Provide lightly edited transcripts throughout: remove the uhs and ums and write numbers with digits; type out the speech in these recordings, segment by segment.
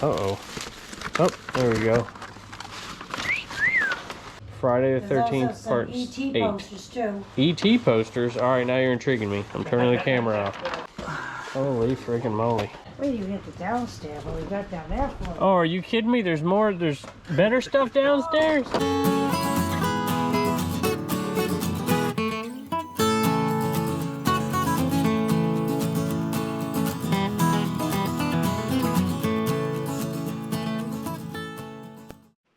Uh-oh. Oh, there we go. Friday the 13th, part 8. Posters too. ET posters? Alright, now you're intriguing me. I'm turning the camera off. Holy freaking moly. Wait, you hit the downstairs, but we got down there for you. Oh, are you kidding me? There's better stuff downstairs?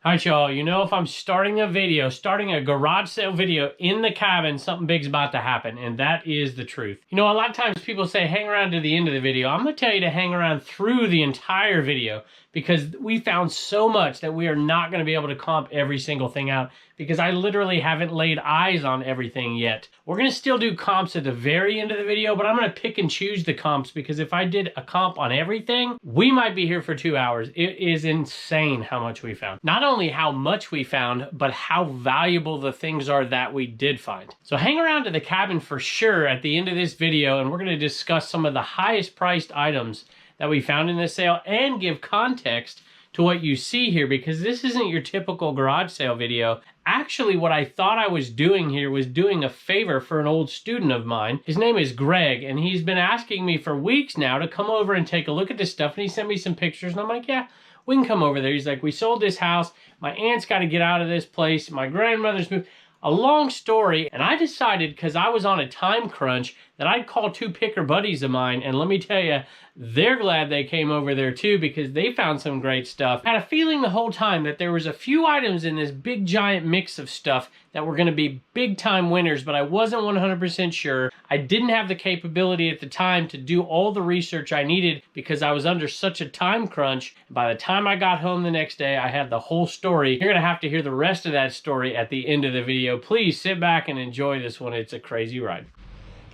Alright y'all, you know if I'm starting a garage sale video in the cabin, something big's about to happen, and that is the truth. You know, a lot of times people say hang around to the end of the video. I'm going to tell you to hang around through the entire video because we found so much that we are not going to be able to comp every single thing out because I literally haven't laid eyes on everything yet. We're going to still do comps at the very end of the video, but I'm going to pick and choose the comps because if I did a comp on everything, we might be here for 2 hours. It is insane how much we found. Not only how much we found, but how valuable the things are that we did find. So hang around to the cabin for sure at the end of this video, and we're going to discuss some of the highest priced items that we found in this sale and give context to what you see here because this isn't your typical garage sale video. Actually, what I thought I was doing here was doing a favor for an old student of mine. His name is Greg, and he's been asking me for weeks now to come over and take a look at this stuff, and he sent me some pictures, and I'm like, yeah, we can come over there. He's like, we sold this house. My aunt's got to get out of this place. My grandmother's moved. A long story, and I decided because I was on a time crunch that I'd call 2 picker buddies of mine, and let me tell you, they're glad they came over there too because they found some great stuff. I had a feeling the whole time that there was a few items in this big giant mix of stuff that were going to be big time winners, but I wasn't 100% sure. I didn't have the capability at the time to do all the research I needed because I was under such a time crunch. By the time I got home the next day, I had the whole story. You're going to have to hear the rest of that story at the end of the video. Please sit back and enjoy this one. It's a crazy ride.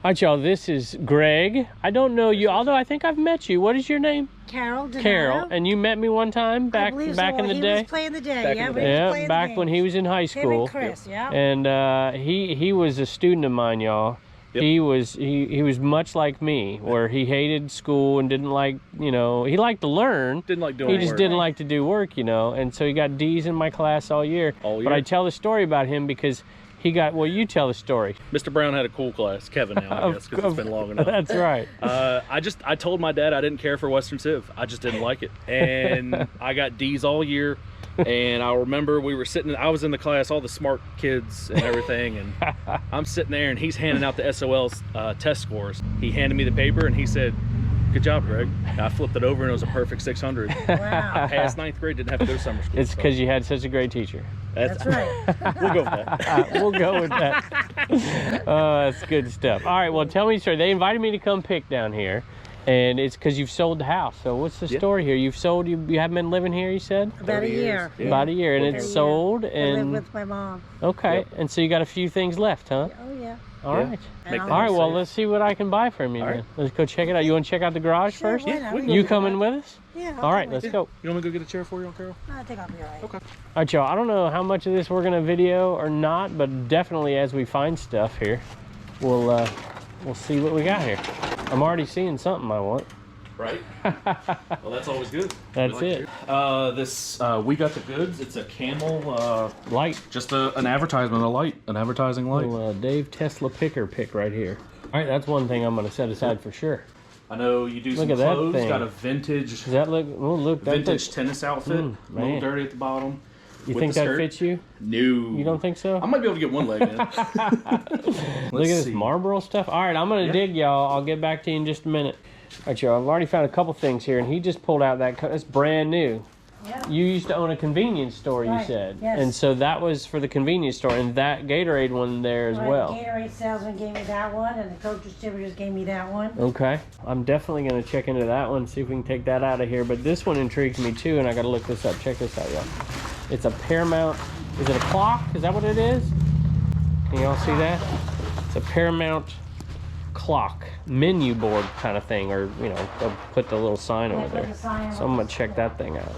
All right, y'all, this is Greg. I don't know you, although I think I've met you. What is your name? Carol. Carol. And you met me one time back in the day? He was playing the day, yeah. Back when he was in high school. Him and Chris, yeah. And he was a student of mine, y'all. Yep. He was much like me, where he hated school and didn't like, you know, he liked to learn. Didn't like doing work. He just didn't like to do work, you know. And so he got D's in my class all year. But I tell the story about him because he got, well, you tell the story. Mr. Brown had a cool class. Kevin now, I guess, because it's been long enough. That's right. I told my dad I didn't care for Western Civ. I just didn't like it. And I got D's all year. And I remember we were sitting, I was in the class, all the smart kids and everything. And I'm sitting there and he's handing out the SOL test scores. He handed me the paper and he said, "Good job, Greg." And I flipped it over and it was a perfect 600. Wow. I passed 9th grade, didn't have to go to summer school. It's because you had such a great teacher. That's right. We'll go with that. We'll go with that. Oh, that's good stuff. All right, well, tell me, sir. They invited me to come pick down here, and it's because you've sold the house. So what's the story here? You've sold, you haven't been living here, you said? About a year. Yeah. About a year, and it's sold. And I live with my mom. Okay, Yep. And so you got a few things left, huh? Oh, yeah. All right. All right, well, let's see what I can buy from you, All then. right. Let's go check it out. You want to check out the garage first? Why not? You coming with us? Yeah. All right, let's go. You want me to go get a chair for you, Carol? I think I'll be all right. Okay. All right, y'all, I don't know how much of this we're going to video or not, but definitely as we find stuff here, we'll see what we got here. I'm already seeing something I want. Right. Well, that's always good. That's it. This we got the goods. It's a Camel Light. just an advertisement, a light, an advertising light. Little, Dave Tesla picker pick right here. All right, that's one thing I'm going to set aside for sure. I know you do Look some at that clothes. thing. Got a vintage. Does that look? Oh, look. That Vintage tennis outfit. A little man. dirty at the bottom. You with think the that skirt. fits you? No. You don't think so? I might be able to get one leg in. Look at this Marlboro stuff. All right, I'm going to dig, y'all. I'll get back to you in just a minute. All right, y'all, I've already found a couple things here, and he just pulled out that, it's brand new. Yeah. You used to own a convenience store, you said. Yes. And so that was for the convenience store, and that Gatorade one there as well. The Gatorade salesman gave me that one, and the Coke distributors gave me that one. Okay. I'm definitely going to check into that one, see if we can take that out of here. But this one intrigues me too, and I got to look this up. Check this out, y'all. It's a Paramount. Is it a clock? Is that what it is? Can y'all see that? It's a Paramount clock menu board kind of thing, or you know, they'll put the little sign over there. So I'm going to check that thing out.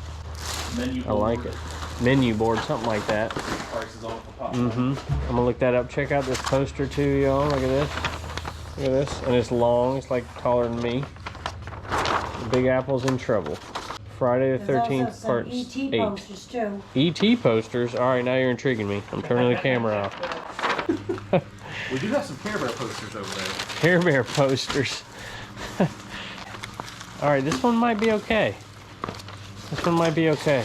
I like it. Menu board, something like that. Prices off the top. I'm gonna look that up. Check out this poster too, y'all. Look at this. Look at this. And it's long. It's like taller than me. The Big Apple's in trouble. Friday the There's also 13th, some part ET 8. posters too. ET posters? Alright, now you're intriguing me. I'm turning the camera off. We do have some Care Bear posters over there. Care Bear posters. Alright, this one might be okay. This one might be okay.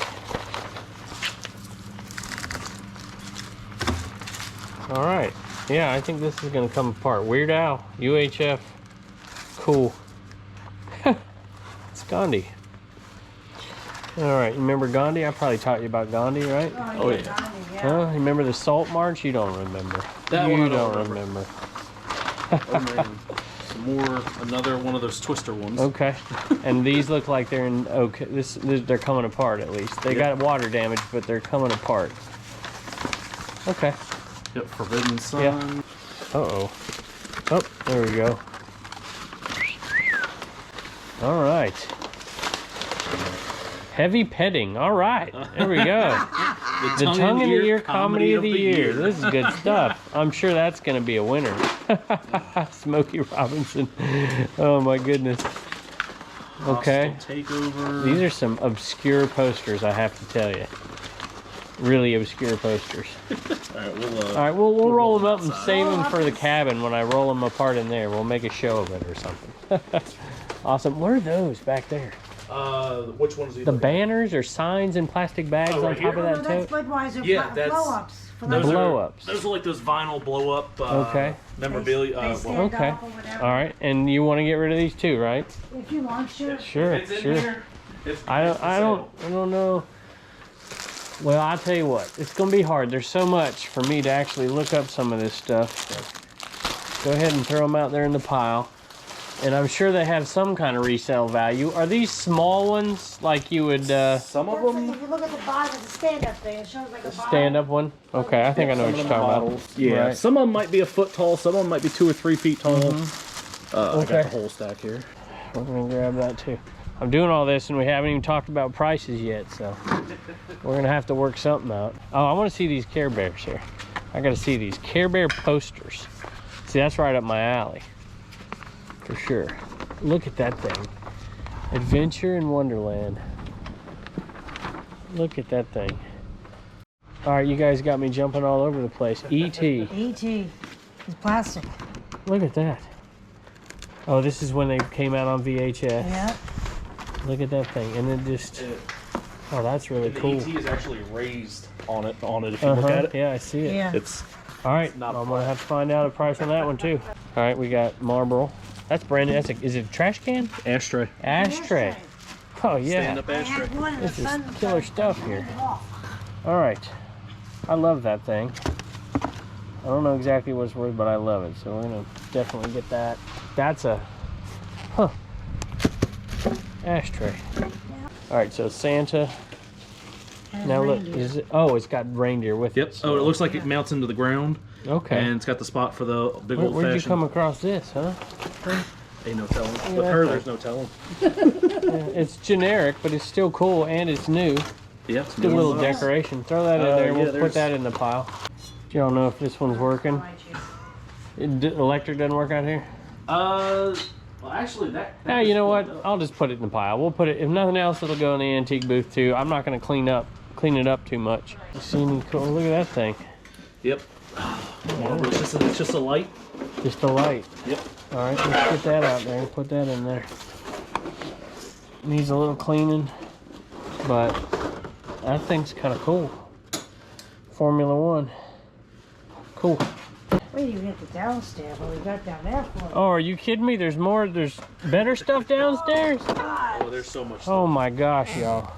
Alright. Yeah, I think this is going to come apart. Weird Al, UHF. Cool. It's Gandhi. Alright, remember Gandhi? I probably taught you about Gandhi, right? Oh yeah. Huh? You remember the Salt March? You don't remember. That you one I don't don't remember. Oh man. Some more, another one of those twister ones. Okay. And these look like they're in okay. They're coming apart at least. They got water damage, but they're coming apart. Okay. Yep, Forbidden Sun. Yeah. Uh-oh. Oh, there we go. All right. Heavy petting. All right. There we go. The tongue in the ear comedy of the year. This is good stuff. I'm sure that's going to be a winner. Smokey Robinson. Oh my goodness. Okay. Takeover. These are some obscure posters, I have to tell you. Really obscure posters. All right, we'll roll them up and save them for the cabin. When I roll them apart in there, we'll make a show of it or something. Awesome. What are those back there? Which ones are you The looking at? banners or signs in plastic bags Oh, on right top here? of No, that that's too? Budweiser Yeah, that's- blow-ups. For The those- blow-ups. Those are like those vinyl blow-up Okay. memorabilia. They stand Okay. up or whatever. All right, and you want to get rid of these too, right? If you want, sure. Sure, It's in sure. here. I don't know. Well, I'll tell you what. It's gonna be hard. There's so much for me to actually look up some of this stuff. Go ahead and throw them out there in the pile. And I'm sure they have some kind of resale value. Are these small ones like you would Some of That's them. like, if you look at the bottom, it's a stand-up thing. It shows like a bottle. stand up one? Okay, I think I know what you're talking about. Yeah, Right. some of them might be a foot tall. Some of them might be 2 or 3 feet tall. I got Okay. the whole stack here. We're gonna grab that too. I'm doing all this and we haven't even talked about prices yet, so we're gonna have to work something out. Oh, I want to see these Care Bears here. I gotta see these Care Bear posters. See, that's right up my alley, for sure. Look at that thing. Adventure in Wonderland. Look at that thing. All right, you guys got me jumping all over the place. E.T. E.T. It's plastic. Look at that. Oh, this is when they came out on VHS. Yeah. Look at that thing, and it just. Oh, that's really And the cool. ET is actually raised on it if you look at it. Yeah, I see it. Yeah. It's All right, not I'm gonna have to find out a price on that one too. All right, we got Marlboro. That's brand new. Is it a trash can? ashtray. Ashtray. Oh yeah. Stand up I ashtray. had one in the This is sun. killer stuff here. It off. All right. I love that thing. I don't know exactly what it's worth, but I love it. So we're gonna definitely get that. That's a ashtray. All right, so Santa. And Now look, reindeer. is it? Oh, it's got reindeer with Yep. it. so- Oh, it looks like it mounts into the ground, Okay. and it's got the spot for the big old Where'd you fashioned. come across this, huh? Ain't no telling. at With that her, thing. there's no telling. Yeah, it's generic, but it's still cool and it's new. Yeah. Good little decoration. Throw that in there. yeah, We'll put there's- that in the pile. Do y'all know if this one's working? Electric doesn't work out here? Well, actually, that. Yeah, you know what? I'll just put it in the pile. We'll put it. If nothing else, it'll go in the antique booth too. I'm not going to clean it up too much. You see any cool? Look at that thing. Yep. It's just a light. Just a light. Yep. All right, let's get that out there and put that in there. Needs a little cleaning, but that thing's kind of cool. Formula One. Cool. Wait, you get the downstairs. What we got down there for? Oh, are you kidding me? There's more. There's better stuff downstairs. Oh, there's so much. Oh my gosh, y'all.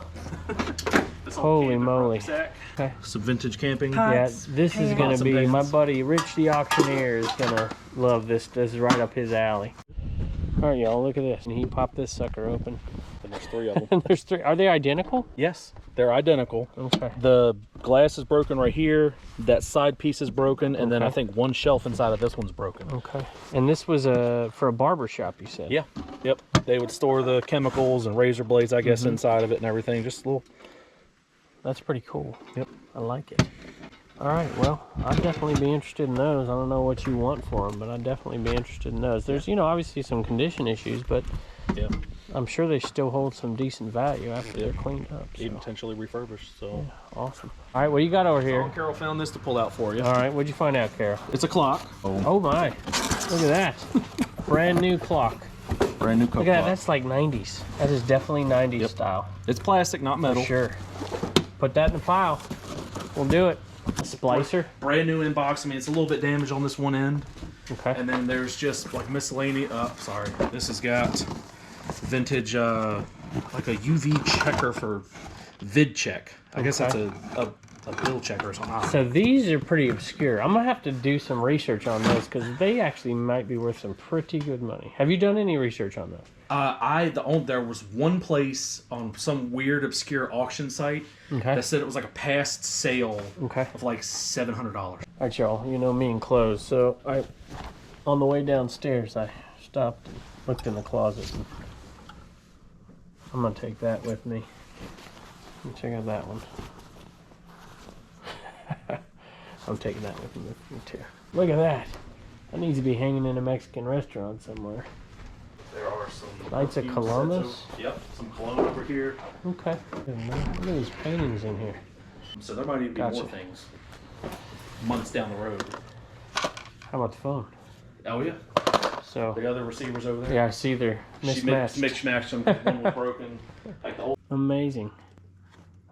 Holy moly. Okay. Some vintage camping. Yeah, Pots, this is pans. gonna Pots and be my pans. buddy Rich The Auctuineer is gonna love this. This is right up his alley. All right, y'all, look at this. And he popped this sucker open. And there's 3 of them. And there's 3. Are they identical? Yes, they're identical. Okay. The glass is broken right here. That side piece is broken, and then I Okay. think one shelf inside of this one's broken. Okay. And this was for a barber shop, you said? Yeah. Yep. They would store the chemicals and razor blades, I guess, inside of it and everything. Just a little. That's pretty cool. Yep. I like it. All right, well, I'd definitely be interested in those. I don't know what you want for them, but I'd definitely be interested in those. There's, obviously some condition issues, but Yeah. I'm sure they still hold some decent value after they're cleaned up. So. Even potentially refurbished. So Yeah, awesome. All right, what you got over here? Oh, Carol found this to pull out for you. All right, what'd you find out, Carol? It's a clock. Oh my! Look at that, brand new clock. Brand new Coke Look at that. clock. That's like 90s. That is definitely 90s style. It's plastic, not metal. For sure. Put that in the file. We'll do it. A splicer. Brand new inbox. I mean, it's a little bit damaged on this one end. Okay. And then there's just like miscellaneous. Sorry. This has got vintage, like a UV checker for vid check. I guess that's a bill checker or something. So these are pretty obscure. I'm gonna have to do some research on those because they actually might be worth some pretty good money. Have you done any research on those? There was one place on some weird obscure auction site that said it was like a past sale of like $700. All right, y'all. You know me and clothes. So on the way downstairs, I stopped and looked in the closet. And I'm gonna take that with me. Let me check out that one. I'm taking that with me too. Look at that. That needs to be hanging in a Mexican restaurant somewhere. There are some Knights of Columbus. Yep, some cologne over here. Okay. Look at these paintings in here. So there might even be more things months down the road. How about the phone? Oh yeah. So the other receivers over there. yeah, I see they're mismatched. Mix-matched them. One was broken. Like the old. Amazing.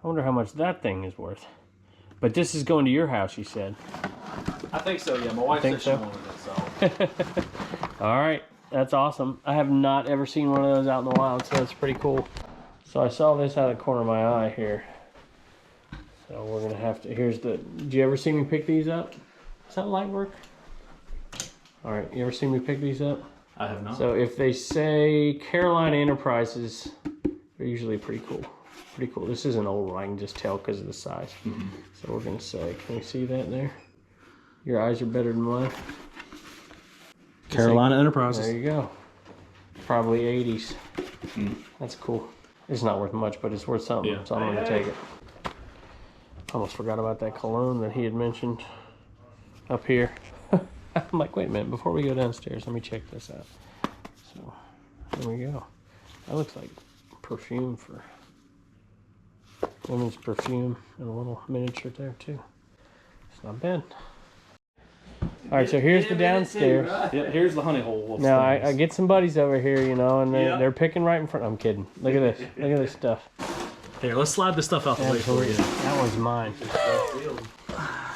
I wonder how much that thing is worth. But this is going to your house, you said. I think so. Yeah, my wife said she wanted it. So. All right. That's awesome. I have not ever seen one of those out in the wild, so that's pretty cool. So I saw this out of the corner of my eye here. So we're gonna have to, did you ever see me pick these up? Is that light work? All right, you ever see me pick these up? I have not. So if they say Carolina Enterprises, they're usually pretty cool. Pretty cool. This is an old one, I can just tell because of the size. So we're gonna say, can you see that there? Your eyes are better than mine. Carolina Enterprises. There you go. Probably 80s. That's cool. It's not worth much, but it's worth something, Yeah. so I'm going to take it. Almost forgot about that cologne that he had mentioned up here. I'm like, wait a minute, before we go downstairs, let me check this out. So, there we go. That looks like perfume for women's perfume and a little miniature there, too. It's not bad. All right, so here's the downstairs. Yeah, here's the honey hole. Now I get some buddies over here, you know, and they're picking right in front. I'm kidding. Look at this. Look at this stuff. Here, let's slide this stuff out the way for you. That one's mine.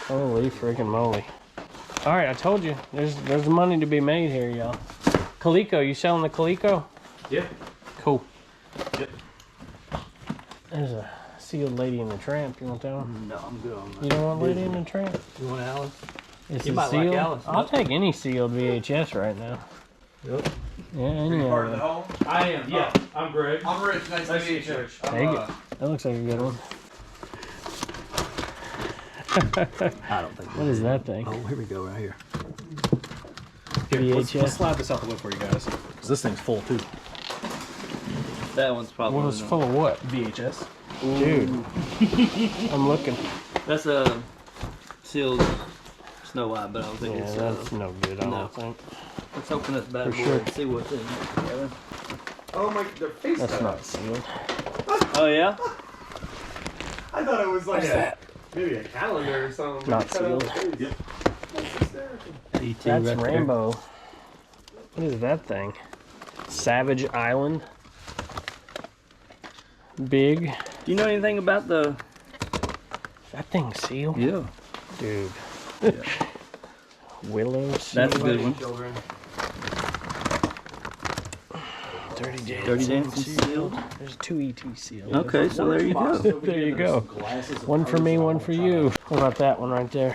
Holy freaking moly! All right, I told you, there's money to be made here, y'all. Calico, you selling the Calico? Yeah. Cool. Yep. There's a sealed Lady in the Tramp. You want that one? No, I'm good on that. You don't want Lady in the Tramp? You want Alice? It's You a might sealed. like Alice. I'll take any sealed VHS right now. Yep. Yeah, any of them. home? I am. Yeah. I'm Greg. I'm Rich. Nice to meet you. Take it. That looks like a good one. I don't think. What is that thing? Oh, here we go, right here. Here, let's VHS. slide this out the way for you guys. Because this thing's full too. That one's probably. Well, it's full of what? VHS. Dude. I'm looking. That's a sealed Snow White, but I don't think Yeah, it's. that's no good, I no. don't think. Let's open this bad For boy sure. and see what's in it. Oh my, their face. That's not sealed. Oh yeah. I thought it was like maybe a calendar or something. Not Cut out the sealed. face. Yep. That's hysterical. ET That's right there. Rambo. What is that thing? Savage Island. Big. Do you know anything about the? That thing sealed? Yeah. Dude. Yeah. Willow sealed. That's a good one. Children. 30 Days. 30 Days sealed. There's 2 ET sealed. Okay, so there you go. There you go. One for me, one for you. What about that one right there?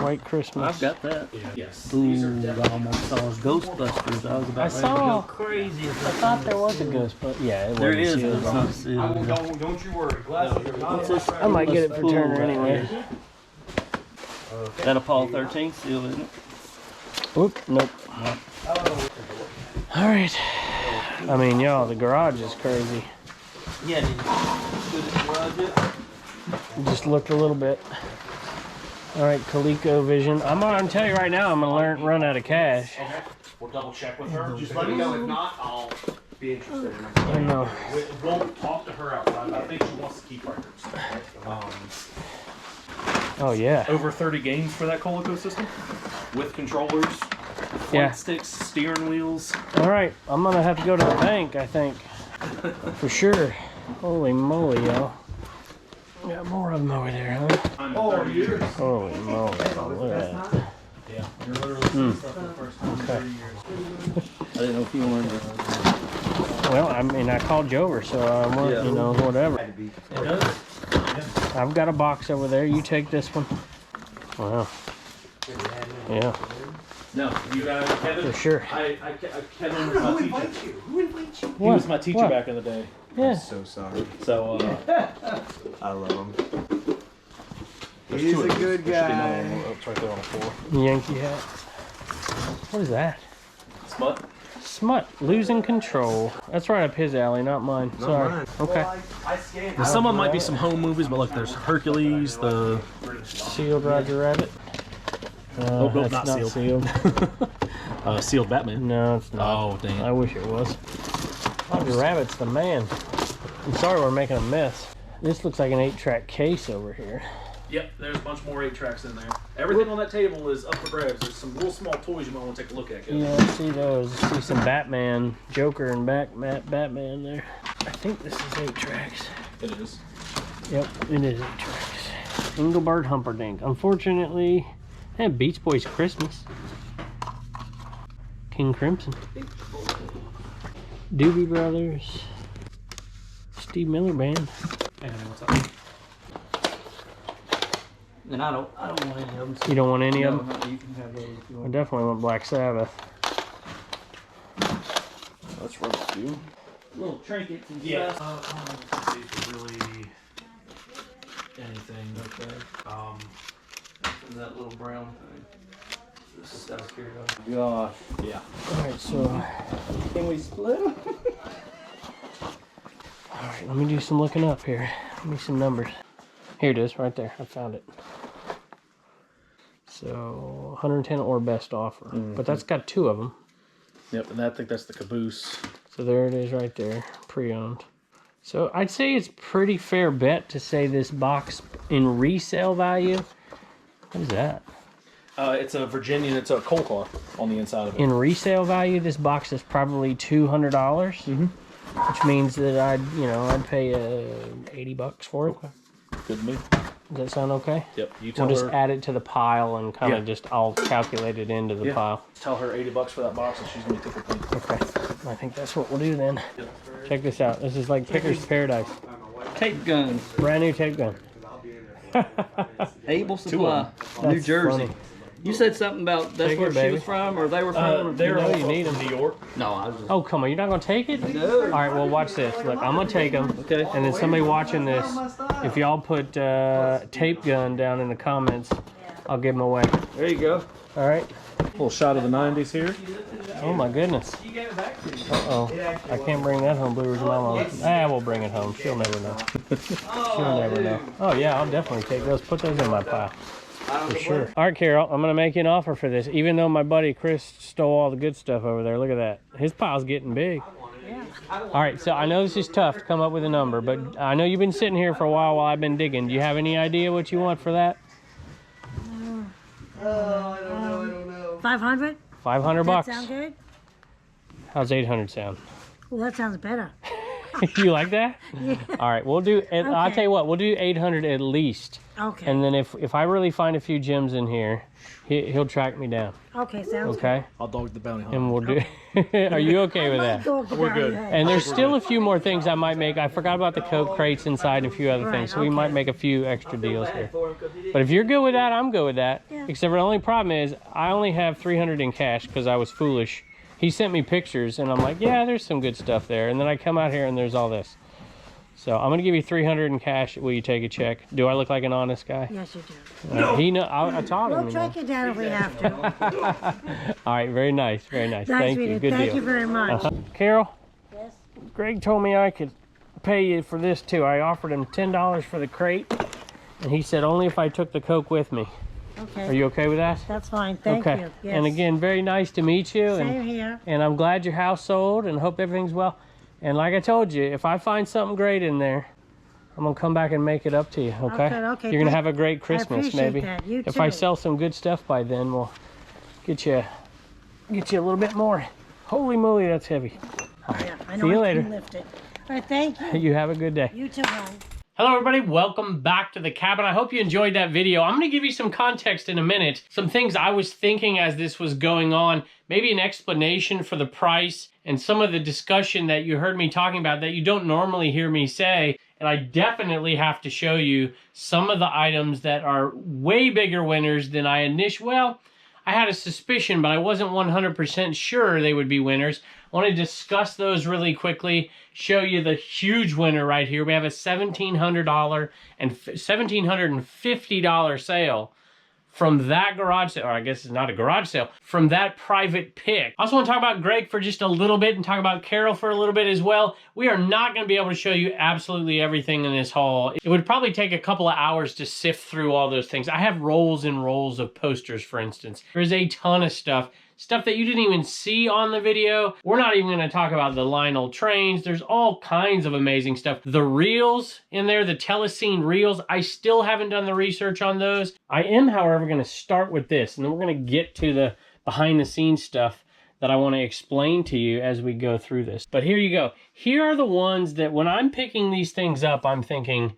White Christmas. I've got that. Yes. Ooh, I almost saw Ghostbusters. I was about ready to saw. go crazy. I thought there was a ghost, but yeah, it There wasn't is, but it's sealed. not sealed. Don't you worry. Glasses are not I might get it for Ooh, Turner right anyway. here. That Apollo 13 seal, isn't it? Whoop, nope. All right. I mean, y'all, the garage is crazy. Yeah, did you good at the garage yet? Just looked a little bit. All right, ColecoVision. I'm gonna tell you right now, I'm gonna run out of cash. We'll double check with her. Just let me know. If not, I'll be interested in it. I know. We'll talk to her outside. I think she wants to keep records. Oh yeah. Over 30 games for that Colico system with controllers, flight Yeah. sticks, steering wheels. All right, I'm gonna have to go to the bank, I think, for sure. Holy moly, yo! Got more of them over there, huh? Oh, years. Holy moly! Look at that. Yeah, you're literally stuff for the first time in 30 years. I didn't know if you wanted to. Well, I mean, I called you over, so I want, Yeah. you know, whatever. It does. I've got a box over there. You take this one. Wow. Yeah, No, you got Kevin. for sure. Kevin was my teacher. Who invites you? He was my teacher back in the day. Yeah. So sorry. So, I love him. there's He's two a of these. good There should be another guy. one. It's right there on the floor. Yankee hat. What is that? Smut. Smut, losing control. That's right up his alley, not mine. Sorry. mine. Okay. I scanned. Now, some of them might be some home movies, but look, there's Hercules, the Sealed Roger Rabbit. nope, That's not not sealed. sealed. sealed Batman. No, it's not. Oh, dang. I wish it was. Roger Rabbit's the man. I'm sorry we're making a mess. This looks like an 8-track case over here. Yep, there's a bunch more 8 tracks in there. Everything on that table is up for grabs. There's some real small toys you might want to take a look at. Kevin. Yeah, I see those. I see some Batman, Joker, and Batman there. I think this is 8 tracks. It is. Yep, it is 8 tracks. Engelbert Humperdinck. Unfortunately, Beach Boys Christmas. King Crimson. Doobie Brothers. Steve Miller Band. Hey, honey, what's up? And I don't want any of them. You don't want any of No, them? you can have those if you I want. definitely want Black Sabbath. That's what you do. Little trinkets and Yeah. stuff. Let's see if really anything. Okay. And that little brown thing. Just out of curiosity. Gosh. Yeah. Alright, so. Can we split them? Alright, let me do some looking up here. Give me some numbers. Here it is, right there. I found it. So, 110 or best offer. But that's got 2 of them. Yep, and I think that's the caboose. So there it is right there, pre-owned. So I'd say it's pretty fair bet to say this box in resale value. What is that? It's a Virginian. It's a coal car on the inside of it. In resale value, this box is probably $200, which means that I'd pay $80 for it. Okay. Good to me. Does that sound okay? Yep. You tell We'll just her. add it to the pile and kind of Yeah. just I'll calculate it into the Yeah. pile. Tell her $80 for that box, and she's gonna be tickled pink. Okay, I think that's what we'll do then. Check this out. This is like Picker's Paradise. Tape guns. Brand new tape gun. Able Supply. New That's Jersey. funny. You said something about that's Take where it, she baby. was from, or they were from. or They're know all you need from them. New York. No, I was just. Oh, come on. You're not going to take it? No. All right, well, watch this. Look, I'm going to take them. Okay. And then somebody watching this, if y'all put tape gun down in the comments, I'll give them away. There you go. All right? Little shot of the '90s here. Oh, my goodness. You gave it back to me. Uh-oh. I can't bring that home, Blue Ridge Mama. We'll bring it home. She'll never know. She'll never know. Oh, yeah, I'll definitely take those. Put those in my pile. For sure. All right, Carol, I'm going to make you an offer for this. Even though my buddy Chris stole all the good stuff over there. Look at that. His pile's getting big. All right, so I know this is tough to come up with a number, but I know you've been sitting here for a while I've been digging. Do you have any idea what you want for that? I don't know. 500? 500 That bucks. sound good? How's 800 sound? Well, that sounds better. You like that? Yeah. All right, we'll do. I'll Okay. tell you what. We'll do 800 at least. Okay. And then if I really find a few gems in here, he'll track me down. Okay, sounds Okay, I'll dog the bounty hunter. and we'll do. Are you okay with that? We're good. And there's still a few more things I might make. I forgot about the Coke crates inside and a few other Right, things, so we okay. might make a few extra deals here. But if you're good with that, I'm good with that. Yeah. Except for the only problem is I only have 300 in cash because I was foolish. He sent me pictures, and I'm like, yeah, there's some good stuff there. And then I come out here and there's all this. So I'm gonna give you 300 in cash. Will you take a check? Do I look like an honest guy? Yes, you do. He know. I taught him. We'll You know. track it down if we have to. All right, very nice, very nice. Nice Thank you. meeting. Good Thank deal. you very much. Carol, Yes. Greg told me I could pay you for this too. I offered him $10 for the crate, and he said only if I took the Coke with me. Okay. Are you okay with that? That's fine. Thank okay. you. Yes. And again, very nice to meet you. Same here. And I'm glad your house sold and hope everything's well. And like I told you, if I find something great in there, I'm going to come back and make it up to you, okay? Okay. You're going to have a great Christmas, maybe. That. You if too. I sell some good stuff by then, we'll get you a little bit more. Holy moly, that's heavy. Yeah, I know. See you I later. can lift it. All right, thank you. You have a good day. You too, hon. Hello everybody, welcome back to the cabin. I hope you enjoyed that video. I'm going to give you some context in a minute, some things I was thinking as this was going on, maybe an explanation for the price and some of the discussion that you heard me talking about that you don't normally hear me say. And I definitely have to show you some of the items that are way bigger winners than I had a suspicion, but I wasn't 100% sure they would be winners. I want to discuss those really quickly, show you the huge winner right here. We have a $1,700 and $1,750 sale from that garage sale, or I guess it's not a garage sale, from that private pick. I also want to talk about Greg for just a little bit and talk about Carol for a little bit as well. We are not going to be able to show you absolutely everything in this haul. It would probably take a couple of hours to sift through all those things. I have rolls and rolls of posters, for instance. There's a ton of stuff that you didn't even see on the video. We're not even going to talk about the Lionel trains. There's all kinds of amazing stuff. The reels in there, the telescene reels, I still haven't done the research on those. I am, however, going to start with this, and then we're going to get to the behind the scenes stuff that I want to explain to you as we go through this. But here you go. Here are the ones that when I'm picking these things up, I'm thinking,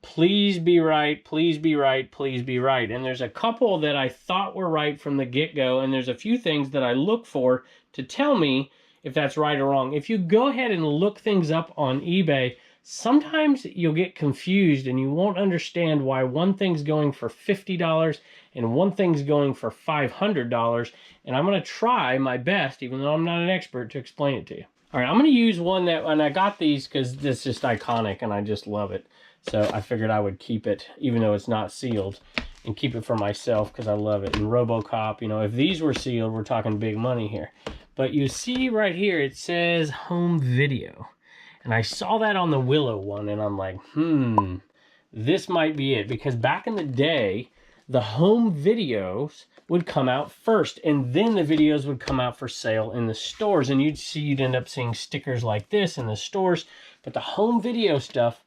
please be right, please be right, please be right. And there's a couple that I thought were right from the get-go, and there's a few things that I look for to tell me if that's right or wrong. If you go ahead and look things up on eBay, sometimes you'll get confused and you won't understand why one thing's going for $50 and one thing's going for $500. And I'm going to try my best, even though I'm not an expert, to explain it to you. All right, I'm going to use one that, and I got these because it's just iconic and I just love it. So I figured I would keep it, even though it's not sealed, and keep it for myself because I love it. And RoboCop, you know, if these were sealed, we're talking big money here. But you see right here, it says home video. And I saw that on the Willow one, and I'm like, this might be it. Because back in the day, the home videos would come out first, and then the videos would come out for sale in the stores. And you'd end up seeing stickers like this in the stores. But the home video stuff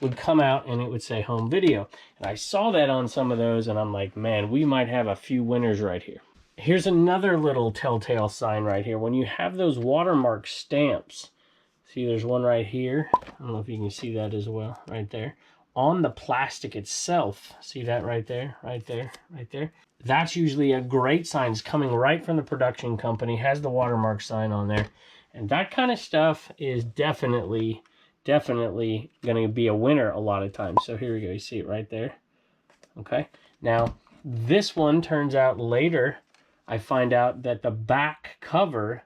would come out and it would say home video. And I saw that on some of those and I'm like, man, we might have a few winners right here. Here's another little telltale sign right here. When you have those watermark stamps, see there's one right here. I don't know if you can see that as well, right there. On the plastic itself, see that right there, right there, right there. That's usually a great sign. It's coming right from the production company, has the watermark sign on there. And that kind of stuff is definitely going to be a winner a lot of times. So here we go. You see it right there. Okay. Now, this one turns out later, I find out that the back cover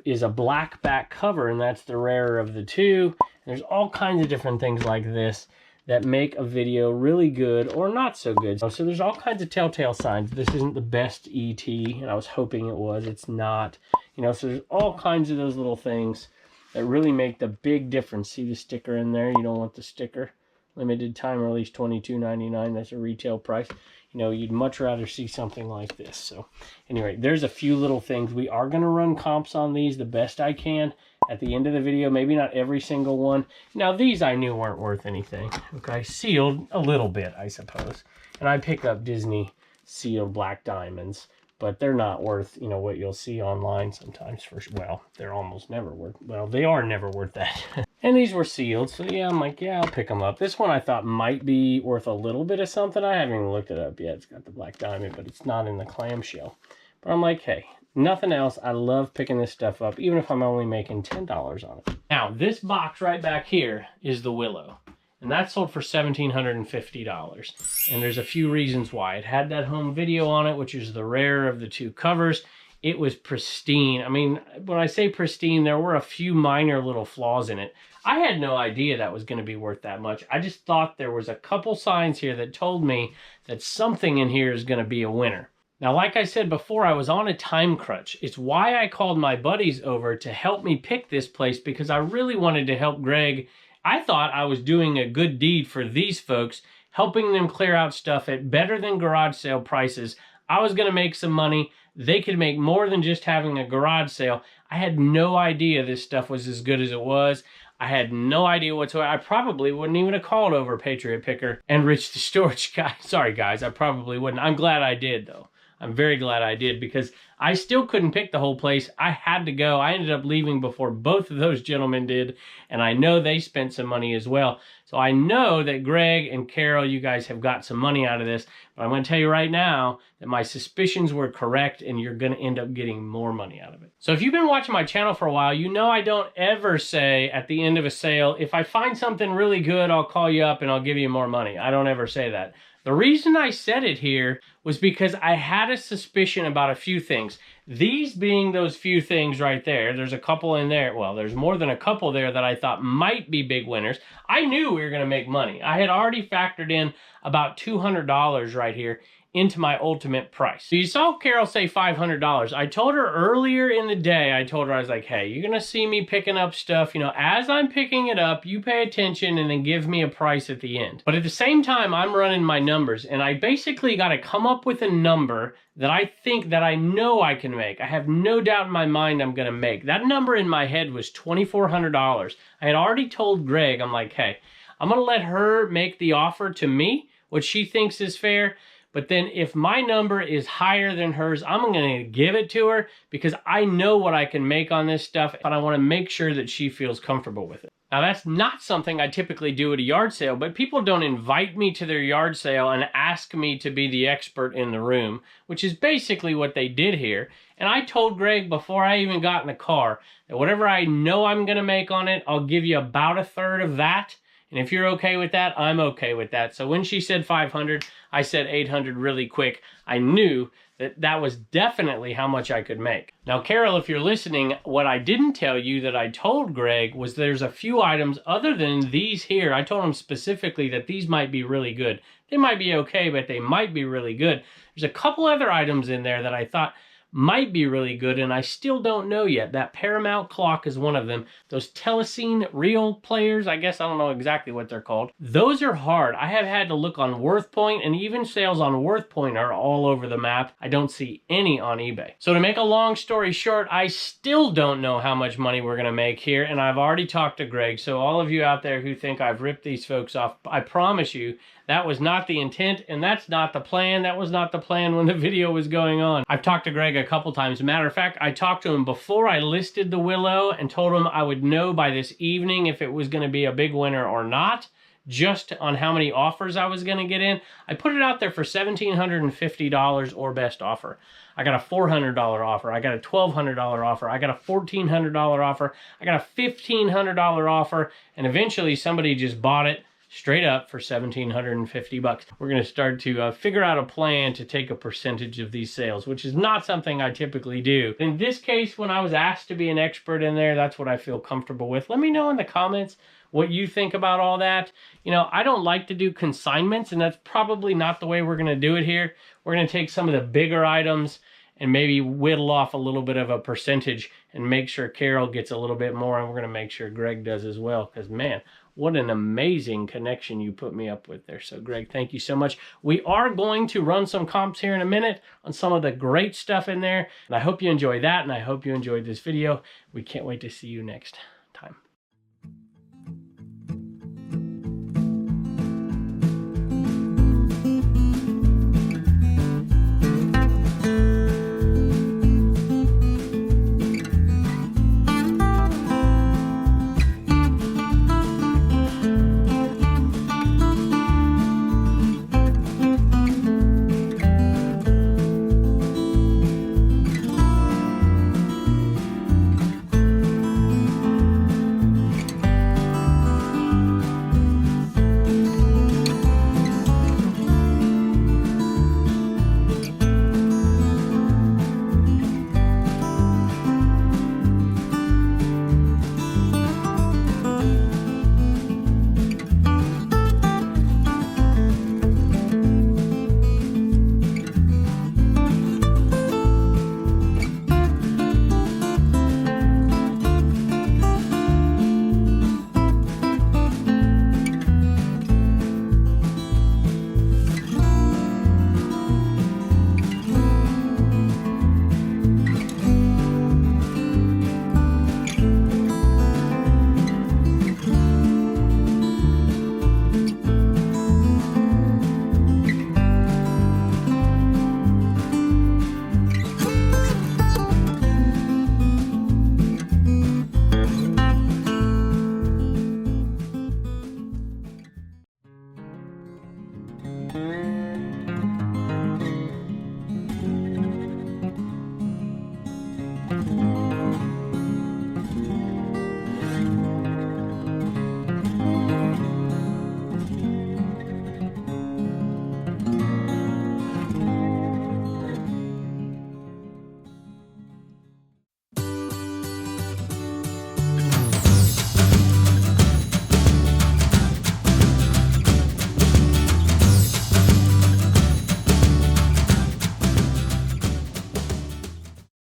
is a black back cover, and that's the rarer of the two. And there's all kinds of different things like this that make a video really good or not so good. So there's all kinds of telltale signs. This isn't the best ET, and I was hoping it was. It's not. You know, so there's all kinds of those little things that really make the big difference. See the sticker in there? You don't want the sticker. Limited time release, $22.99. That's a retail price. You know, you'd much rather see something like this. So anyway, there's a few little things. We are going to run comps on these the best I can at the end of the video. Maybe not every single one. Now, these I knew weren't worth anything. Okay, sealed a little bit, I suppose. And I pick up Disney sealed black diamonds, but they're not worth, you know, what you'll see online sometimes. Well, they're almost never worth, well, they are never worth that. And these were sealed, so yeah, I'm like, yeah, I'll pick them up. This one I thought might be worth a little bit of something. I haven't even looked it up yet. It's got the black diamond, but it's not in the clamshell. But I'm like, hey, nothing else. I love picking this stuff up, even if I'm only making $10 on it. Now, this box right back here is the Willow. And that sold for $1,750. And there's a few reasons why. It had that home video on it, which is the rare of the two covers. It was pristine. I mean, when I say pristine, there were a few minor little flaws in it. I had no idea that was going to be worth that much. I just thought there was a couple signs here that told me that something in here is going to be a winner. Now, like I said before, I was on a time crunch. It's why I called my buddies over to help me pick this place, because I really wanted to help Greg. I thought I was doing a good deed for these folks helping them clear out stuff at better than garage sale prices. I was going to make some money. They could make more than just having a garage sale. I had no idea this stuff was as good as it was. I had no idea whatsoever. I probably wouldn't even have called over Patriot Picker and Rich the Storage Guy. Sorry, guys, I probably wouldn't. I'm glad I did, though. I'm very glad I did, because I still couldn't pick the whole place. I had to go. I ended up leaving before both of those gentlemen did, and I know they spent some money as well. So I know that Greg and Carol, you guys have got some money out of this, but I'm going to tell you right now that my suspicions were correct, and you're going to end up getting more money out of it. So if you've been watching my channel for a while, you know I don't ever say at the end of a sale, if I find something really good, I'll call you up and I'll give you more money. I don't ever say that. The reason I said it here was because I had a suspicion about a few things. These being those few things right there. There's a couple in there. Well, there's more than a couple there that I thought might be big winners. I knew we were going to make money. I had already factored in about $200 right here into my ultimate price. So you saw Carol say $500. I told her earlier in the day, I was like, hey, you're going to see me picking up stuff. You know, as I'm picking it up, you pay attention and then give me a price at the end. But at the same time, I'm running my numbers, and I basically got to come up with a number that I think that I know I can make. I have no doubt in my mind I'm going to make. That number in my head was $2,400. I had already told Greg, I'm like, hey, I'm going to let her make the offer to me, what she thinks is fair. But then if my number is higher than hers, I'm going to give it to her, because I know what I can make on this stuff, but I want to make sure that she feels comfortable with it. Now, that's not something I typically do at a yard sale, but people don't invite me to their yard sale and ask me to be the expert in the room, which is basically what they did here. And I told Greg before I even got in the car that whatever I know I'm going to make on it, I'll give you about a third of that. And if you're okay with that, I'm okay with that. So when she said 500, I said 800 really quick. I knew that that was definitely how much I could make. Now, Carol, if you're listening, what I didn't tell you that I told Greg was there's a few items other than these here. I told him specifically that these might be really good. They might be okay, but they might be really good. There's a couple other items in there that I thought might be really good, and I still don't know yet. That Paramount clock is one of them. Those Telescene reel players, I guess I don't know exactly what they're called. Those are hard. I have had to look on WorthPoint, and even sales on WorthPoint are all over the map. I don't see any on eBay. So to make a long story short, I still don't know how much money we're gonna make here, and I've already talked to Greg. So all of you out there who think I've ripped these folks off, I promise you, that was not the intent, and that's not the plan. That was not the plan when the video was going on. I've talked to Greg a couple times. Matter of fact, I talked to him before I listed the Willow and told him I would know by this evening if it was going to be a big winner or not, just on how many offers I was going to get in. I put it out there for $1,750 or best offer. I got a $400 offer. I got a $1,200 offer. I got a $1,400 offer. I got a $1,500 offer, and eventually somebody just bought it straight up for $1,750. We're going to start to figure out a plan to take a percentage of these sales, which is not something I typically do. In this case, when I was asked to be an expert in there, that's what I feel comfortable with. Let me know in the comments what you think about all that. You know, I don't like to do consignments, and that's probably not the way we're going to do it here. We're going to take some of the bigger items and maybe whittle off a little bit of a percentage and make sure Carol gets a little bit more, and we're going to make sure Greg does as well, because man, what an amazing connection you put me up with there. So Greg, thank you so much. We are going to run some comps here in a minute on some of the great stuff in there, and I hope you enjoy that, and I hope you enjoyed this video. We can't wait to see you next.